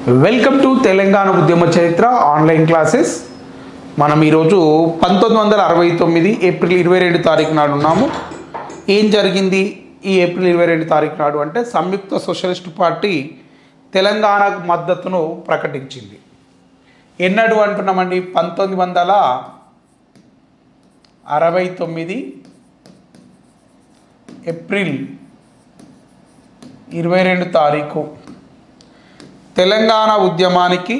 Welcome to Telangana ఉద్యమ చరిత్ర online classes. మనం ఈరోజు 1969 ఏప్రిల్ 22 తారీఖు నాడు ఉన్నాము. ఏం జరిగింది ఈ ఏప్రిల్ 22 తారీఖు నాడు అంటే సంయుక్త సోషలిస్ట్ పార్టీ తెలంగాణకు మద్దతును ప్రకటించింది. ఎన్నడు అంటున్నామండి? 1969 ఏప్రిల్ 22 తారీఖు తెలంగాణ ఉద్యమానికి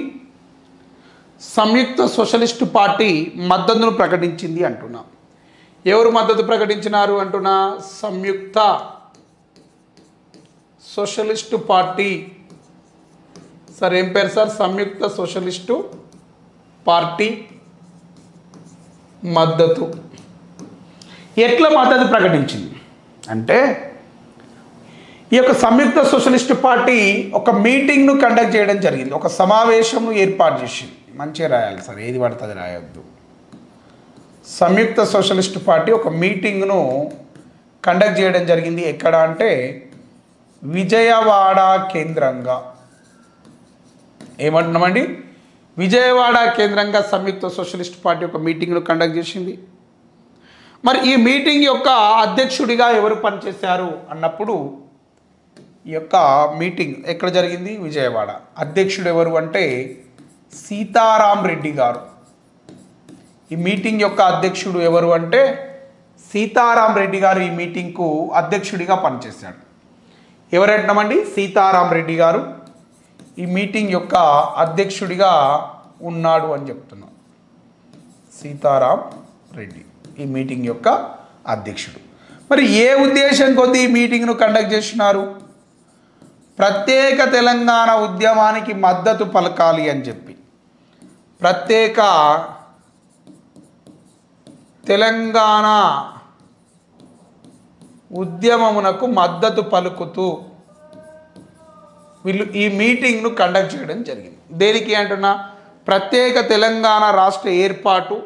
సంయుక్త సోషలిస్టు పార్టీ మద్దతును ప్రకటించింది అంటున్నా. ఎవరు మద్దతు ప్రకటించినారు అంటున్నా? సంయుక్త సోషలిస్టు పార్టీ. సార్ ఏం పేరు సార్? సంయుక్త సోషలిస్టు పార్టీ మద్దతు. ఎట్లా మద్దతు ప్రకటించింది అంటే ఈ యొక్క సంయుక్త సోషలిస్ట్ పార్టీ ఒక మీటింగ్ను కండక్ట్ చేయడం జరిగింది. ఒక సమావేశంను ఏర్పాటు చేసింది. మంచిగా రాయాలి సార్, ఏది పడుతుంది రాయొద్దు. సంయుక్త సోషలిస్ట్ పార్టీ ఒక మీటింగ్ను కండక్ట్ చేయడం జరిగింది. ఎక్కడ అంటే విజయవాడ కేంద్రంగా. ఏమంటున్నామండి? విజయవాడ కేంద్రంగా సంయుక్త సోషలిస్ట్ పార్టీ ఒక మీటింగ్ను కండక్ట్ చేసింది. మరి ఈ మీటింగ్ యొక్క అధ్యక్షుడిగా ఎవరు పనిచేశారు అన్నప్పుడు ఈ యొక్క మీటింగ్ ఎక్కడ జరిగింది? విజయవాడ. అధ్యక్షుడు ఎవరు అంటే సీతారాం రెడ్డి గారు. ఈ మీటింగ్ యొక్క అధ్యక్షుడు ఎవరు అంటే సీతారాం రెడ్డి గారు ఈ మీటింగ్కు అధ్యక్షుడిగా పనిచేశాడు. ఎవరంటున్నామండి? సీతారాం రెడ్డి గారు ఈ మీటింగ్ యొక్క అధ్యక్షుడిగా ఉన్నాడు అని చెప్తున్నాం. సీతారాం రెడ్డి ఈ మీటింగ్ యొక్క అధ్యక్షుడు. మరి ఏ ఉద్దేశం కొద్దీ ఈ మీటింగ్ను కండక్ట్ చేసినారు? ప్రత్యేక తెలంగాణ ఉద్యమానికి మద్దతు పలకాలి అని చెప్పి, ప్రత్యేక తెలంగాణ ఉద్యమమునకు మద్దతు పలుకుతూ వీళ్ళు ఈ మీటింగ్ను కండక్ట్ చేయడం జరిగింది. దేనికి అంటున్నా? ప్రత్యేక తెలంగాణ రాష్ట్ర ఏర్పాటు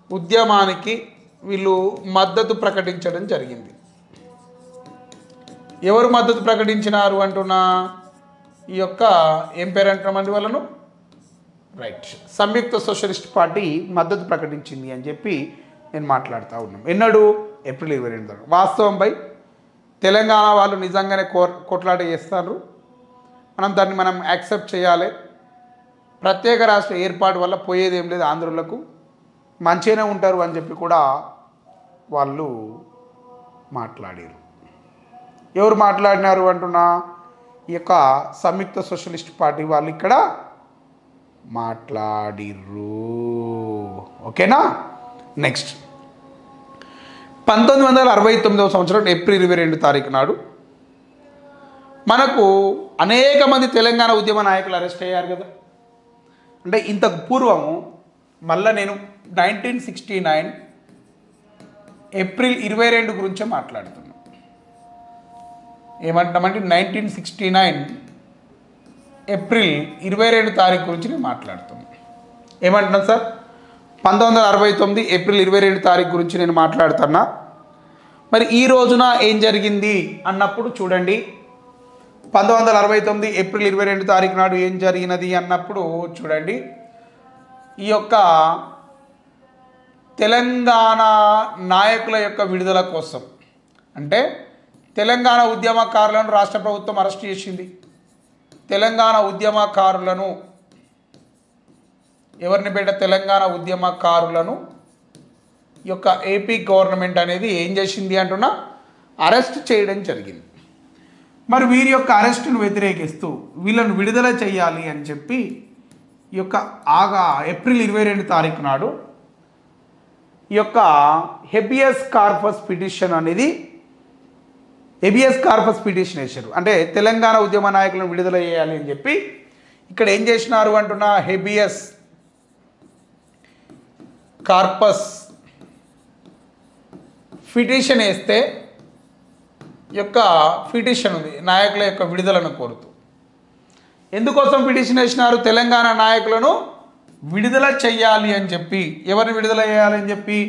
ఉద్యమానికి వీళ్ళు మద్దతు ప్రకటించడం జరిగింది. ఎవరు మద్దతు ప్రకటించినారు అంటున్నా? ఈ యొక్క ఏం పేరు అంటున్నామండి వాళ్ళను? రైట్, సంయుక్త సోషలిస్ట్ పార్టీ మద్దతు ప్రకటించింది అని చెప్పి నేను మాట్లాడుతూ ఉన్నాను. ఎన్నడు? ఏప్రిల్ 22. వాస్తవం పై తెలంగాణ వాళ్ళు నిజంగానే కొట్లాట చేస్తారు. మనం యాక్సెప్ట్ చేయాలి. ప్రత్యేక రాష్ట్ర ఏర్పాటు వల్ల పోయేది ఏం లేదు, ఆంధ్రులకు మంచిగానే ఉంటారు అని చెప్పి కూడా వాళ్ళు మాట్లాడారు. ఎవరు మాట్లాడినారు అంటున్నా? ఈ యొక్క సంయుక్త సోషలిస్ట్ పార్టీ వాళ్ళు ఇక్కడ మాట్లాడిర్రు. ఓకేనా? నెక్స్ట్ 1969 సంవత్సరం ఏప్రిల్ 22 తారీఖు నాడు మనకు అనేక మంది తెలంగాణ ఉద్యమ నాయకులు అరెస్ట్ అయ్యారు కదా. అంటే ఇంతకు పూర్వము మళ్ళీ నేను 1969 ఏప్రిల్ 22 గురించే మాట్లాడుతున్నాను. ఏమంటామంటే 1969 ఏప్రిల్ 22 తారీఖు గురించి నేను మాట్లాడుతున్నాను. ఏమంటున్నాను సార్? 1969 ఏప్రిల్ 22 తారీఖు గురించి నేను మాట్లాడుతున్నా. మరి ఈ రోజున ఏం జరిగింది అన్నప్పుడు చూడండి, 1969 ఏప్రిల్ 22 తారీఖు నాడు ఏం జరిగినది అన్నప్పుడు చూడండి, ఈ యొక్క తెలంగాణ నాయకుల యొక్క విడుదల కోసం అంటే తెలంగాణ ఉద్యమకారులను రాష్ట్ర ప్రభుత్వం అరెస్ట్ చేసింది. తెలంగాణ ఉద్యమకారులను ఎవరిని పెట్ట? తెలంగాణ ఉద్యమకారులను ఈ యొక్క ఏపీ గవర్నమెంట్ అనేది ఏం చేసింది అంటున్నా? అరెస్ట్ చేయడం జరిగింది. మరి వీరి యొక్క అరెస్టును వ్యతిరేకిస్తూ వీళ్ళను విడుదల చేయాలి అని చెప్పి ఈ యొక్క ఏప్రిల్ 22 తారీఖు నాడు ఈ యొక్క హెబియస్ కార్పస్ పిటిషన్ అనేది వేశారు. అంటే తెలంగాణ ఉద్యమ నాయకులను విడుదల చేయాలి అని చెప్పి ఇక్కడ ఏం చేసినారు అంటున్నా? హెబియస్ కార్పస్ పిటిషన్ వేస్తే ఈ యొక్క పిటిషన్ ఉంది నాయకుల యొక్క విడుదలను కోరుతూ. ఎందుకోసం పిటిషన్ వేసినారు? తెలంగాణ నాయకులను విడుదల చెయ్యాలి అని చెప్పి. ఎవరిని విడుదల చేయాలి అని చెప్పి?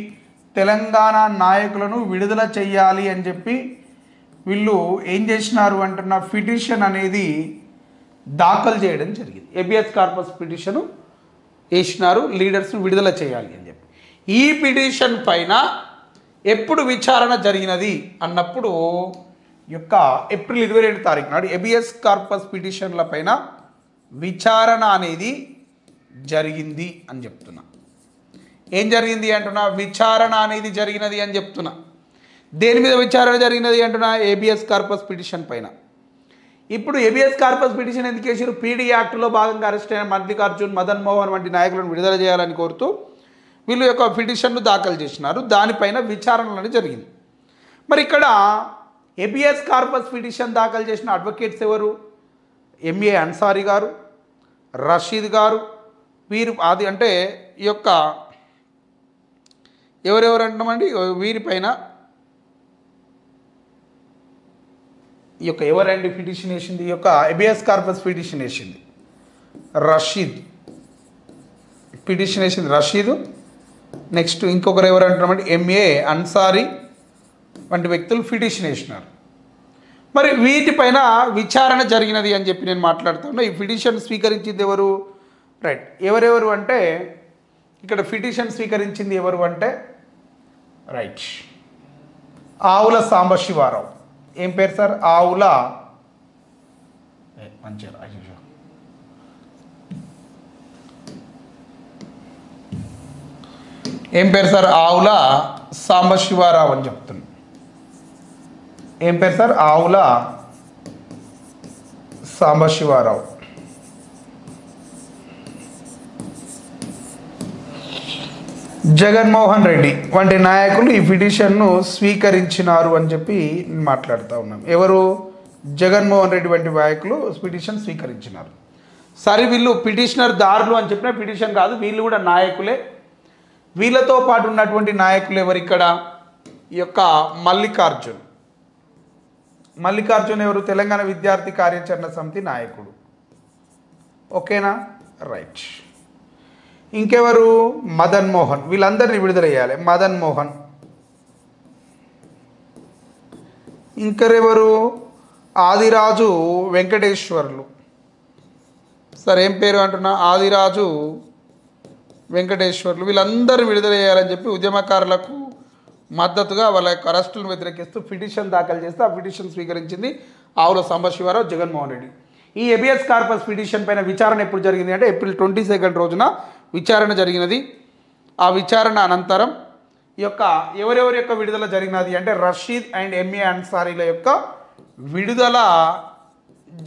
తెలంగాణ నాయకులను విడుదల చెయ్యాలి అని చెప్పి వీళ్ళు ఏం చేసినారు అంటున్న పిటిషన్ అనేది దాఖలు చేయడం జరిగింది. ఏబియస్ కార్పస్ పిటిషను వేసినారు, లీడర్స్ను విడుదల చేయాలి అని చెప్పి. ఈ పిటిషన్ పైన ఎప్పుడు విచారణ జరిగినది అన్నప్పుడు యొక్క ఏప్రిల్ 22 తారీఖు నాడు ఏబియస్ కార్పస్ పిటిషన్ల పైన విచారణ అనేది జరిగింది అని చెప్తున్నా. ఏం జరిగింది అంటున్నా? విచారణ అనేది జరిగినది అని చెప్తున్నా. దేని మీద విచారణ జరిగినది అంటున్నా? ఏబియస్ కార్పస్ పిటిషన్ పైన. ఇప్పుడు ఏబియస్ కార్పస్ పిటిషన్ ఎందుకు చేశారు? పీడీ యాక్ట్లో భాగంగా అరెస్ట్ అయిన మల్లికార్జున్, మదన్ మోహన్ వంటి నాయకులను విడుదల చేయాలని కోరుతూ వీళ్ళు యొక్క పిటిషన్ను దాఖలు చేసినారు. దానిపైన విచారణలు జరిగింది. మరి ఇక్కడ ఏబియస్ కార్పస్ పిటిషన్ దాఖలు చేసిన అడ్వకేట్స్ ఎవరు? ఎంఏ అన్సారీ గారు, రషీద్ గారు. వీరు అది అంటే ఈ యొక్క ఎవరెవరు అంటామండి, వీరిపైన ఈ యొక్క ఎవరండి పిటిషన్ వేసింది? ఈ యొక్క ఏబియస్ కార్పస్ పిటిషన్ వేసింది రషీద్. పిటిషన్ వేసింది రషీద్. నెక్స్ట్ ఇంకొకరు ఎవరు అంటున్నామంటే ఎంఏ అన్సారీ వంటి వ్యక్తులు పిటిషన్ వేసినారు. మరి వీటిపైన విచారణ జరిగినది అని చెప్పి నేను మాట్లాడుతున్నా. ఈ పిటిషన్ స్వీకరించింది ఎవరు? రైట్, ఎవరెవరు అంటే ఇక్కడ పిటిషన్ స్వీకరించింది ఎవరు అంటే రైట్ ఆవుల సాంబశివారావు. ఏం పేరు సార్? ఆవుల ఏం పేరు సార్? ఆవుల సాంబశివారావు అని చెప్తున్నా. ఏం పేరు సార్? ఆవుల సాంబశివారావు. జగన్మోహన్ రెడ్డి వంటి నాయకులు ఈ పిటిషన్ను స్వీకరించినారు అని చెప్పి మాట్లాడుతూ ఉన్నాం. ఎవరు? జగన్మోహన్ రెడ్డి వంటి నాయకులు పిటిషన్ స్వీకరించినారు. సరే, వీళ్ళు పిటిషనర్ దారులు అని చెప్పిన పిటిషన్ కాదు, వీళ్ళు కూడా నాయకులే. వీళ్ళతో పాటు ఉన్నటువంటి నాయకులు ఎవరు ఇక్కడ? ఈ యొక్క మల్లికార్జున్. మల్లికార్జున్ ఎవరు? తెలంగాణ విద్యార్థి కార్యాచరణ సమితి నాయకుడు. ఓకేనా? రైట్. ఇంకెవరు? మదన్ మోహన్. వీళ్ళందరినీ విడుదల చేయాలి. మదన్ మోహన్. ఇంకెవరు? ఆదిరాజు వెంకటేశ్వర్లు. సార్ ఏం పేరు అంటున్నా? ఆదిరాజు వెంకటేశ్వర్లు. వీళ్ళందరూ విడుదల చేయాలని చెప్పి ఉద్యమకారులకు మద్దతుగా వాళ్ళ యొక్క అరెస్టులను వ్యతిరేకిస్తూ పిటిషన్ దాఖలు చేస్తే ఆ పిటిషన్ స్వీకరించింది ఆవుల సాంబశివరావు, జగన్మోహన్ రెడ్డి. ఈ ఏబియస్ కార్పస్ పిటిషన్ పైన విచారణ ఎప్పుడు జరిగింది అంటే ఏప్రిల్ 22 రోజున విచారణ జరిగినది. ఆ విచారణ అనంతరం ఈ యొక్క ఎవరెవరి యొక్క విడుదల జరిగినది అంటే రషీద్ అండ్ ఎంఏ అన్సారీల యొక్క విడుదల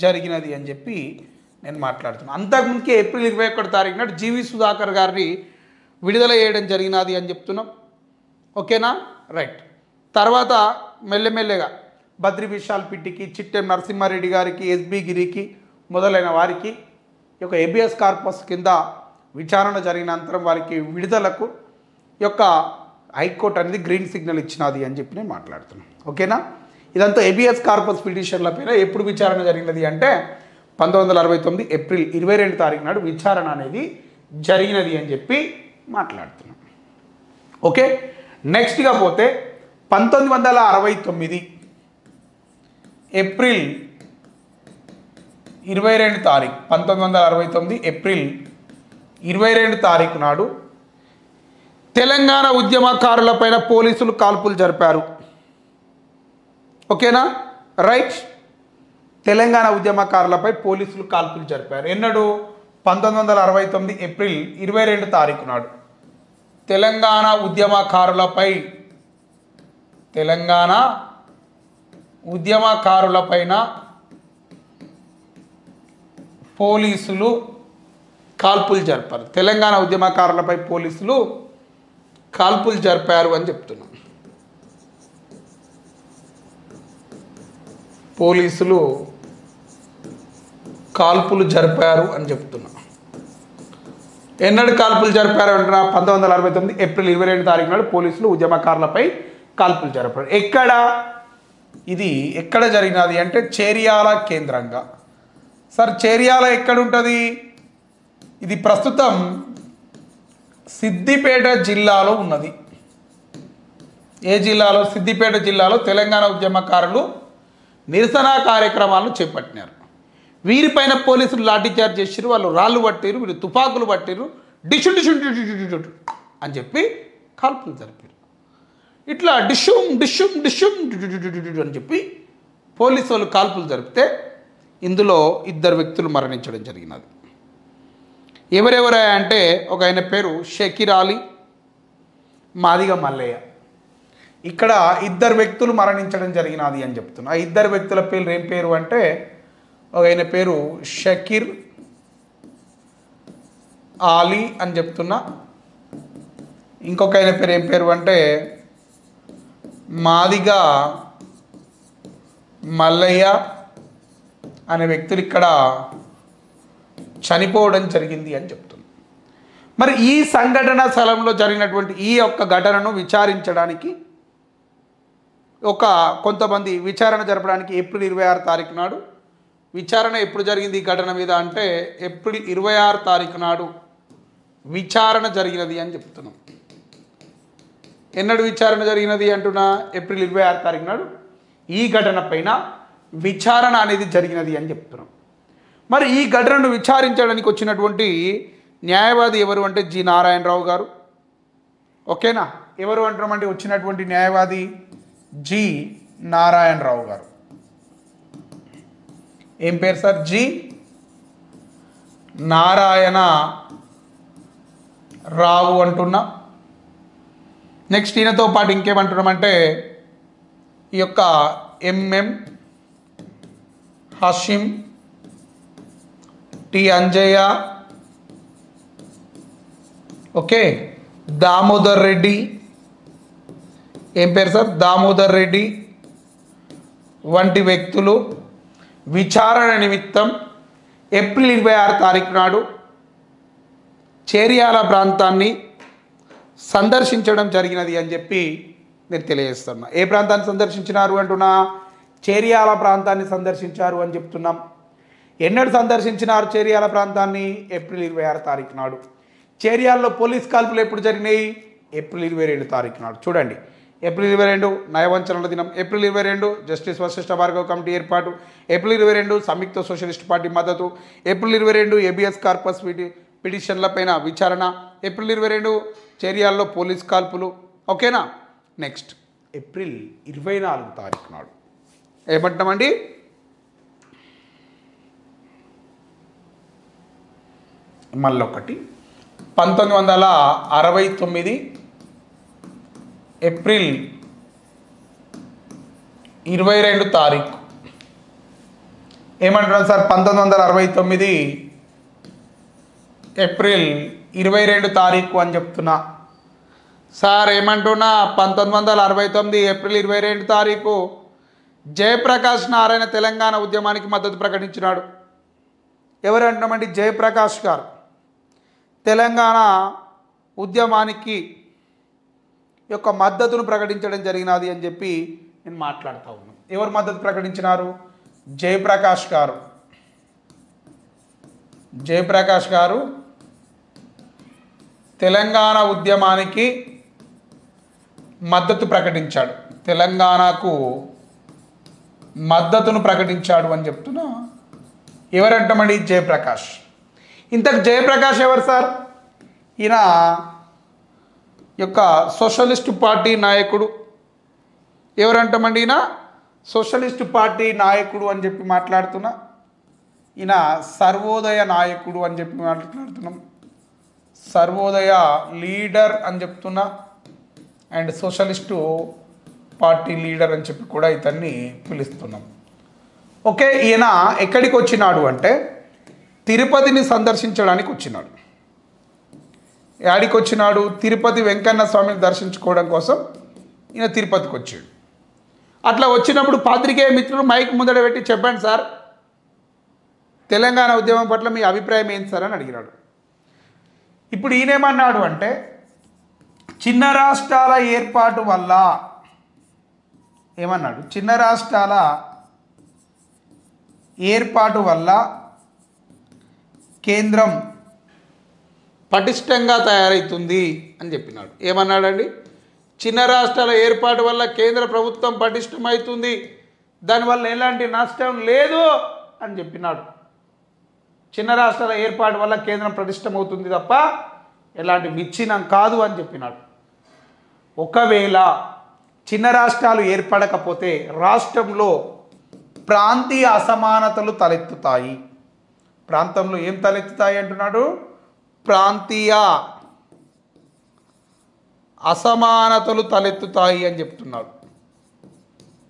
జరిగినది అని చెప్పి నేను మాట్లాడుతున్నాను. అంతకుముందుకే ఏప్రిల్ 21 తారీఖు నాడు జీవి సుధాకర్ గారిని విడుదల చేయడం జరిగినది అని చెప్తున్నాం. ఓకేనా? రైట్. తర్వాత మెల్లమెల్లగా బద్రి విశాల్ పిట్టికి, చిట్టెం నరసింహారెడ్డి గారికి, ఎస్బి గిరికి మొదలైన వారికి ఈ యొక్క ఏబియస్ కార్పస్ కింద విచారణ జరిగిన అనంతరం వారికి విడుదలకు ఈ యొక్క హైకోర్టు అనేది గ్రీన్ సిగ్నల్ ఇచ్చినది అని చెప్పి నేను మాట్లాడుతున్నాను. ఓకేనా? ఇదంతా ఏబియస్ కార్పస్ పిటిషన్ల పైన ఎప్పుడు విచారణ జరిగినది అంటే 1969 ఏప్రిల్ 22 తారీఖు నాడు విచారణ అనేది జరిగినది అని చెప్పి మాట్లాడుతున్నాం. ఓకే, నెక్స్ట్గా పోతే 1969 ఏప్రిల్ 22 తారీఖు 1969 ఏప్రిల్ 22 తారీఖు నాడు తెలంగాణ ఉద్యమకారులపైన పోలీసులు కాల్పులు జరిపారు. ఓకేనా? రైట్. తెలంగాణ ఉద్యమకారులపై పోలీసులు కాల్పులు జరిపారు. ఎన్నడు? 1969 ఏప్రిల్ 22 తారీఖు నాడు తెలంగాణ ఉద్యమకారులపైన పోలీసులు కాల్పులు జరిపారు. తెలంగాణ ఉద్యమకారులపై పోలీసులు కాల్పులు జరిపారు అని చెప్తున్నాం. పోలీసులు కాల్పులు జరిపారు అని చెప్తున్నా. ఎన్నడు కాల్పులు జరిపారు అంటున్నా? 1969 ఏప్రిల్ 22 తారీఖు నాడు పోలీసులు ఉద్యమకారులపై కాల్పులు జరిపారు. ఇది ఎక్కడ జరిగినది అంటే చేర్యాల కేంద్రంగా. సార్ చేర్యాల ఎక్కడుంటుంది? ఇది ప్రస్తుతం సిద్దిపేట జిల్లాలో ఉన్నది. ఏ జిల్లాలో? సిద్దిపేట జిల్లాలో తెలంగాణ ఉద్యమకారులు నిరసన కార్యక్రమాలను చేపట్టినారు. వీరిపైన పోలీసులు లాఠీచార్జ్ చేసిరు, వాళ్ళు రాళ్ళు పట్టిరు, వీళ్ళు తుపాకులు పట్టిరు, డిషు డిషు డిషు అని చెప్పి కాల్పులు జరిపారు. ఇట్లా డిషుమ్ డిషుమ్ డిషుమ్ అని చెప్పి పోలీసు వాళ్ళు కాల్పులు జరిపితే ఇందులో 2 వ్యక్తులు మరణించడం జరిగినది. ఎవరెవరా అంటే ఒక ఆయన పేరు షకీర్ అలీ, మాదిగ మల్లయ్య. ఇక్కడ 2 వ్యక్తులు మరణించడం జరిగినది అని చెప్తున్నా. ఆ 2 వ్యక్తుల పేరు ఏం పేరు అంటే ఒక ఆయన పేరు షకీర్ అలీ అని చెప్తున్నా, ఇంకొక ఆయన పేరు ఏం పేరు అంటే మాదిగ మల్లయ్య అనే వ్యక్తులు ఇక్కడ చనిపోవడం జరిగింది అని చెప్తుంది. మరి ఈ సంఘటన స్థలంలో జరిగినటువంటి ఈ యొక్క ఘటనను విచారించడానికి కొంతమంది విచారణ జరపడానికి ఏప్రిల్ 26 తారీఖు నాడు విచారణ ఎప్పుడు జరిగింది ఈ ఘటన మీద అంటే ఏప్రిల్ 26 తారీఖు నాడు విచారణ జరిగినది అని చెప్తున్నాం. ఎన్నడు విచారణ జరిగినది అంటున్నా? ఏప్రిల్ 26 తారీఖు నాడు ఈ ఘటన పైన విచారణ అనేది జరిగినది అని చెప్తున్నాం. మరి ఈ ఘటనను విచారించడానికి వచ్చినటువంటి న్యాయవాది ఎవరు అంటే జి నారాయణరావు గారు. ఓకేనా? ఎవరు అంటున్నామంటే వచ్చినటువంటి న్యాయవాది జి నారాయణరావు గారు. ఏం పేరు సార్? జి నారాయణ రావు అంటున్నా. నెక్స్ట్ ఈయనతో పాటు ఇంకేమంటున్నామంటే ఈ యొక్క MM Hashim, T Anjaiah, okay, Damodar Reddy. ఏం పేరు సార్? దామోదర్ రెడ్డి వంటి వ్యక్తులు విచారణ నిమిత్తం ఏప్రిల్ 26 తారీఖు నాడు చేర్యాల ప్రాంతాన్ని సందర్శించడం జరిగినది అని చెప్పి నేను తెలియజేస్తున్నా. ఏ ప్రాంతాన్ని సందర్శించినారు అంటున్నా? చేర్యాల ప్రాంతాన్ని సందర్శించారు అని చెప్తున్నాం. ఎన్నడు సందర్శించినారు చేర్యాల ప్రాంతాన్ని? ఏప్రిల్ 26 తారీఖు నాడు. చేర్యాలలో పోలీస్ కాల్పులు ఎప్పుడు జరిగినాయి? ఏప్రిల్ 22 తారీఖు నాడు. చూడండి, ఏప్రిల్ 22 నయవంచనల దినం, April 22 justice Vashishtha Bhargava committee ఏర్పాటు, ఏప్రిల్ 22 సంయుక్త సోషలిస్ట్ పార్టీ మద్దతు, ఏప్రిల్ 22 ఏబిఎస్ కార్పస్ పిటిషన్లపైన విచారణ, ఏప్రిల్ 22 చేర్యాలలో పోలీస్ కాల్పులు. ఓకేనా? నెక్స్ట్ ఏప్రిల్ 24 తారీఖు నాడు ఏమంటామండి? మళ్ళొకటి 1969 ఏప్రిల్ 22 తారీఖు ఏమంటున్నాం సార్? 1969 ఏప్రిల్ 22 తారీఖు అని చెప్తున్నా సార్. ఏమంటున్నా? 1969 ఏప్రిల్ 22 తారీఖు జయప్రకాష్ నారాయణ తెలంగాణ ఉద్యమానికి మద్దతు ప్రకటించినాడు. ఎవరు అంటున్నామండి? జయప్రకాష్ గారు తెలంగాణ ఉద్యమానికి యొక్క మద్దతును ప్రకటించడం జరిగినది అని చెప్పి నేను మాట్లాడుతూ ఉన్నాను. ఎవరు మద్దతు ప్రకటించినారు? జయప్రకాష్ గారు. జయప్రకాష్ గారు తెలంగాణ ఉద్యమానికి మద్దతు ప్రకటించాడు, తెలంగాణకు మద్దతును ప్రకటించాడు అని చెప్తున్నా. ఎవరంటామండి? జయప్రకాష్. ఇంతకు జయప్రకాష్ ఎవరు సార్? ఈయన యొక్క సోషలిస్ట్ పార్టీ నాయకుడు. ఎవరంటామండి? ఈయన సోషలిస్ట్ పార్టీ నాయకుడు అని చెప్పి మాట్లాడుతున్నా. ఈయన సర్వోదయ నాయకుడు అని చెప్పి మాట్లాడుతున్నాం. సర్వోదయ లీడర్ అని చెప్తున్నా. అండ్ సోషలిస్టు పార్టీ లీడర్ అని చెప్పి కూడా ఇతన్ని పిలుస్తున్నాం. ఓకే, ఈయన ఎక్కడికి వచ్చినాడు అంటే తిరుపతిని సందర్శించడానికి వచ్చినాడు. యాడికి వచ్చినాడు? తిరుపతి వెంకన్న స్వామిని దర్శించుకోవడం కోసం ఈయన తిరుపతికి వచ్చాడు. అట్లా వచ్చినప్పుడు పాత్రికేయ మిత్రులు మైక్ ముందర పెట్టి చెప్పండి సార్, తెలంగాణ ఉద్యమం పట్ల మీ అభిప్రాయం ఏంటి సార్ అని అడిగినాడు. ఇప్పుడు ఈయనేమన్నాడు అంటే చిన్న రాష్ట్రాల ఏర్పాటు వల్ల ఏమన్నాడు? చిన్న రాష్ట్రాల ఏర్పాటు వల్ల కేంద్రం పటిష్టంగా తయారవుతుంది అని చెప్పినాడు. ఏమన్నాడండి? చిన్న రాష్ట్రాల ఏర్పాటు వల్ల కేంద్ర ప్రభుత్వం పటిష్టమవుతుంది, దానివల్ల ఎలాంటి నష్టం లేదు అని చెప్పినాడు. చిన్న రాష్ట్రాల ఏర్పాటు వల్ల కేంద్రం ప్రతిష్టమవుతుంది తప్ప ఎలాంటి విచ్ఛిన్నం కాదు అని చెప్పినాడు. ఒకవేళ చిన్న రాష్ట్రాలు ఏర్పడకపోతే రాష్ట్రంలో ప్రాంతీయ అసమానతలు తలెత్తుతాయి. ప్రాంతంలో ఏం తలెత్తుతాయి అంటున్నాడు? ప్రాంతీయ అసమానతలు తలెత్తుతాయి అని చెప్తున్నాడు.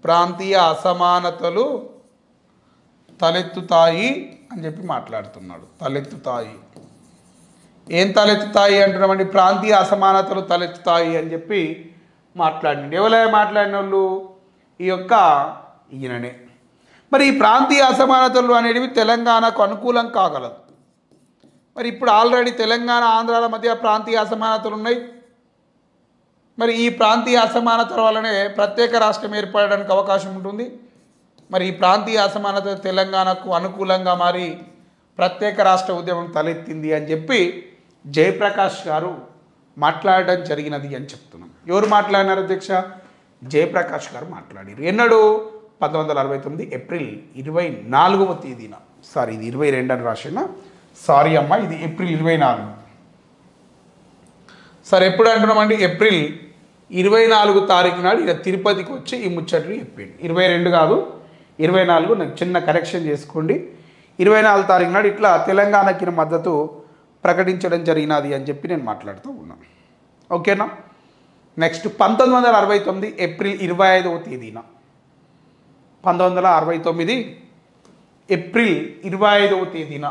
ప్రాంతీయ అసమానతలు తలెత్తుతాయి అని చెప్పి మాట్లాడుతున్నాడు. తలెత్తుతాయి, ఏం తలెత్తుతాయి అంటున్నామండి? ప్రాంతీయ అసమానతలు తలెత్తుతాయి అని చెప్పి మాట్లాడినండి. ఎవరైనా మాట్లాడిన వాళ్ళు ఈ యొక్క ఈయననే. మరి ఈ ప్రాంతీయ అసమానతలు అనేవి తెలంగాణకు అనుకూలం కాగలదు. మరి ఇప్పుడు ఆల్రెడీ తెలంగాణ ఆంధ్రాల మధ్య ప్రాంతీయ అసమానతలు ఉన్నాయి. మరి ఈ ప్రాంతీయ అసమానతల వల్లనే ప్రత్యేక రాష్ట్రం ఏర్పడడానికి అవకాశం ఉంటుంది. మరి ఈ ప్రాంతీయ అసమానత తెలంగాణకు అనుకూలంగా మారి ప్రత్యేక రాష్ట్ర ఉద్యమం తలెత్తింది అని చెప్పి జయప్రకాష్ గారు మాట్లాడడం జరిగినది అని చెప్తున్నాం. ఎవరు మాట్లాడినారు అధ్యక్ష? జయప్రకాష్ గారు మాట్లాడారు. ఎన్నడు? 1969 ఏప్రిల్ 24వ తేదీన. సారీ, ఇది 22 అని రాసిన. సారీ అమ్మ, ఇది ఏప్రిల్ 24. సరే, ఎప్పుడు అంటున్నామండి? ఏప్రిల్ 24 తారీఖు నాడు ఇలా తిరుపతికి వచ్చి ఈ ముచ్చట్లు చెప్పిండు. 22 కాదు, 24. నాకు చిన్న కరెక్షన్ చేసుకోండి. 24 తారీఖు నాడు ఇట్లా తెలంగాణకి మద్దతు ప్రకటించడం జరిగినది అని చెప్పి నేను మాట్లాడుతూ ఉన్నాను. ఓకేనా? నెక్స్ట్ 1969 ఏప్రిల్ 25వ తేదీన. 1969 ఏప్రిల్ 25వ తేదీన.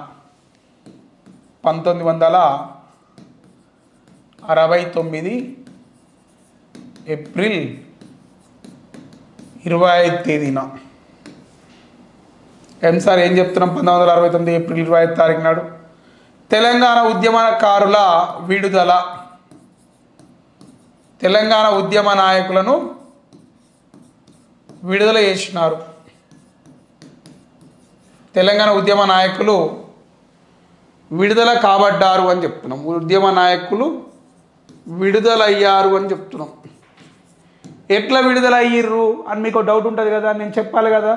1969 ఏప్రిల్ 25 తేదీన. ఏం సార్ ఏం చెప్తున్నాం? 1969 ఏప్రిల్ 25 తారీఖు నాడు తెలంగాణ ఉద్యమకారుల విడుదల. తెలంగాణ ఉద్యమ నాయకులను విడుదల చేసినారు. తెలంగాణ ఉద్యమ నాయకులు విడుదల కాబడ్డారు అని చెప్తున్నాం. ఉద్యమ నాయకులు విడుదలయ్యారు అని చెప్తున్నాం. ఎట్లా విడుదలయ్యారు అని మీకు డౌట్ ఉంటుంది కదా, నేను చెప్పాలి కదా.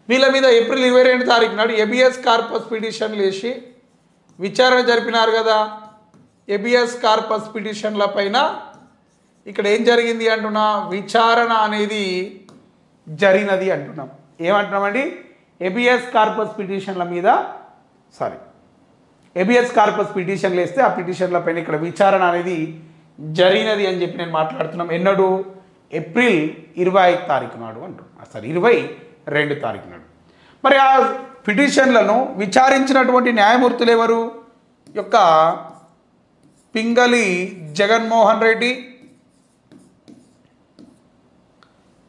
వీళ్ళ మీద ఏప్రిల్ 22 తారీఖు నాడు ఎబిఎస్ కార్పస్ పిటిషన్లు వేసి విచారణ జరిపినారు కదా. ఎబిఎస్ కార్పస్ పిటిషన్ల పైన ఇక్కడ ఏం జరిగింది అంటున్నా? విచారణ అనేది జరిగినది అంటున్నాం. ఏమంటున్నామండి? ఎబిఎస్ కార్పస్ పిటిషన్ల మీద, సారీ, ఎబిఎస్ కార్పస్ పిటిషన్లు వేస్తే ఆ పిటిషన్ల పైన ఇక్కడ విచారణ అనేది జరిగినది అని చెప్పి నేను మాట్లాడుతున్నాం. ఎన్నడు? ఏప్రిల్ 25 తారీఖు నాడు అంటున్నాం. సారీ, 22 తారీఖు నాడు. మరి ఆ పిటిషన్లను విచారించినటువంటి న్యాయమూర్తులు ఎవరు? యొక్క పింగళి జగన్మోహన్ రెడ్డి,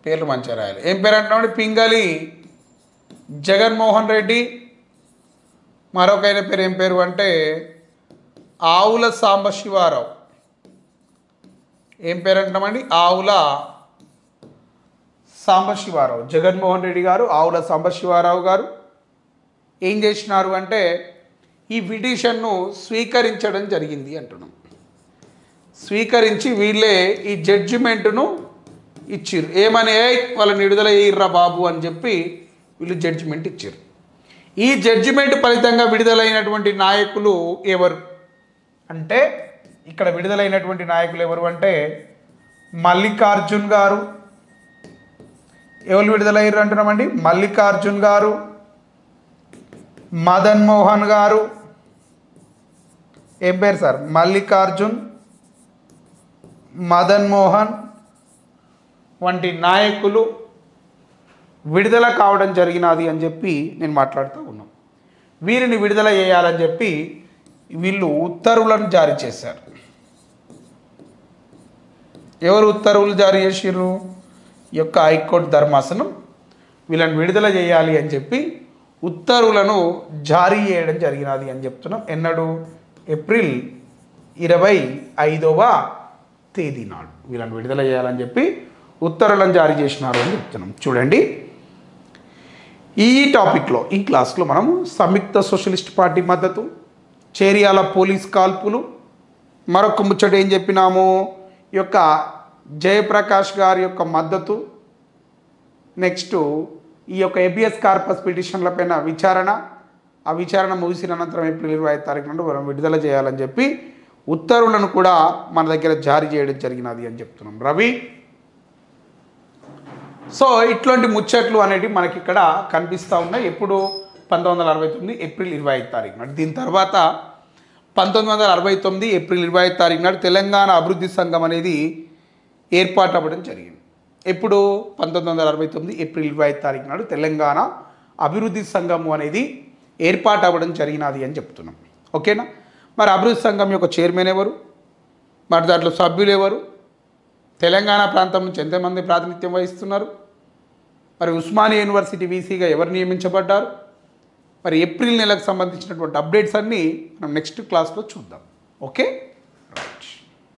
పేర్లు మంచిగా రాయాలి. ఏం పేరు అంటున్నాడు? పింగళి జగన్మోహన్ రెడ్డి. మరొక ఆయన పేరు ఏం పేరు అంటే ఆవుల సాంబశివారావు. ఏం పేరు అంటున్నామండి? ఆవుల సాంబశివారావు. జగన్మోహన్ రెడ్డి గారు, ఆవుల సాంబశివారావు గారు ఏం చేసినారు అంటే ఈ పిటిషన్ను స్వీకరించడం జరిగింది అంటున్నాం. స్వీకరించి వీళ్ళే ఈ జడ్జిమెంటును ఇచ్చిర్రు. ఏమని? వాళ్ళని విడుదల చేయర్రా బాబు అని చెప్పి వీళ్ళు జడ్జిమెంట్ ఇచ్చారు. ఈ జడ్జిమెంట్ ఫలితంగా విడుదలైనటువంటి నాయకులు ఎవరు అంటే, ఇక్కడ విడుదలైనటువంటి నాయకులు ఎవరు అంటే మల్లికార్జున్ గారు. ఎవరు విడుదలయ్యారు అంటున్నామండి? మల్లికార్జున్ గారు, మదన్ మోహన్ గారు. ఏం పేరు సార్? మల్లికార్జున్, మదన్ మోహన్ వంటి నాయకులు విడుదల కావడం జరిగినది అని చెప్పి నేను మాట్లాడుతూ ఉన్నాం. వీరిని విడుదల చేయాలని చెప్పి వీళ్ళు ఉత్తర్వులను జారీ చేశారు. ఎవరు ఉత్తర్వులు జారీ చేసిర్రు? ఈ యొక్క హైకోర్టు ధర్మాసనం వీళ్ళని విడుదల చేయాలి అని చెప్పి ఉత్తర్వులను జారీ చేయడం జరిగినది అని చెప్తున్నాం. ఎన్నడు? ఏప్రిల్ 25వ తేదీ నాడు వీళ్ళని విడుదల చేయాలని చెప్పి ఉత్తర్వులను జారీ చేసినారు అని చెప్తున్నాం. చూడండి, ఈ టాపిక్లో, ఈ క్లాస్లో మనము సంయుక్త సోషలిస్ట్ పార్టీ మద్దతు, చేరియాల పోలీస్ కాల్పులు, మరొక ముచ్చట ఏం చెప్పినాము? ఈ యొక్క జయప్రకాష్ గారి యొక్క మద్దతు, నెక్స్ట్ ఈ యొక్క ఏబిఎస్ కార్పస్ పిటిషన్ల పైన విచారణ, ఆ విచారణ ముగిసిన అనంతరం ఏప్రిల్ 25 తారీఖు నుండి మనం విడుదల చేయాలని చెప్పి ఉత్తర్వులను కూడా మన దగ్గర జారీ చేయడం జరిగినది అని చెప్తున్నాం రవి. సో ఇట్లాంటి ముచ్చట్లు అనేటివి మనకి ఇక్కడ కనిపిస్తూ ఉన్నాయి. ఎప్పుడు 1969 ఏప్రిల్ 25 తారీఖు నాడు. దీని తర్వాత 1969 ఏప్రిల్ 25 తారీఖు నాడు తెలంగాణ అభివృద్ధి సంఘం అనేది ఏర్పాటు అవ్వడం జరిగింది. ఎప్పుడు 1969 ఏప్రిల్ 25 తారీఖు నాడు తెలంగాణ అభివృద్ధి సంఘము అనేది ఏర్పాటు అవ్వడం జరిగినది అని చెప్తున్నాం. ఓకేనా. మరి అభివృద్ధి సంఘం యొక్క చైర్మన్ ఎవరు, మరి దాంట్లో సభ్యులు ఎవరు, తెలంగాణ ప్రాంతం నుంచి ఎంతమంది ప్రాతినిధ్యం వహిస్తున్నారు, మరి ఉస్మానియా యూనివర్సిటీ వీసీగా ఎవరు నియమించబడ్డారు, మరి ఏప్రిల్ నెలకు సంబంధించినటువంటి అప్డేట్స్ అన్నీ మనం నెక్స్ట్ క్లాస్లో చూద్దాం. Okay right.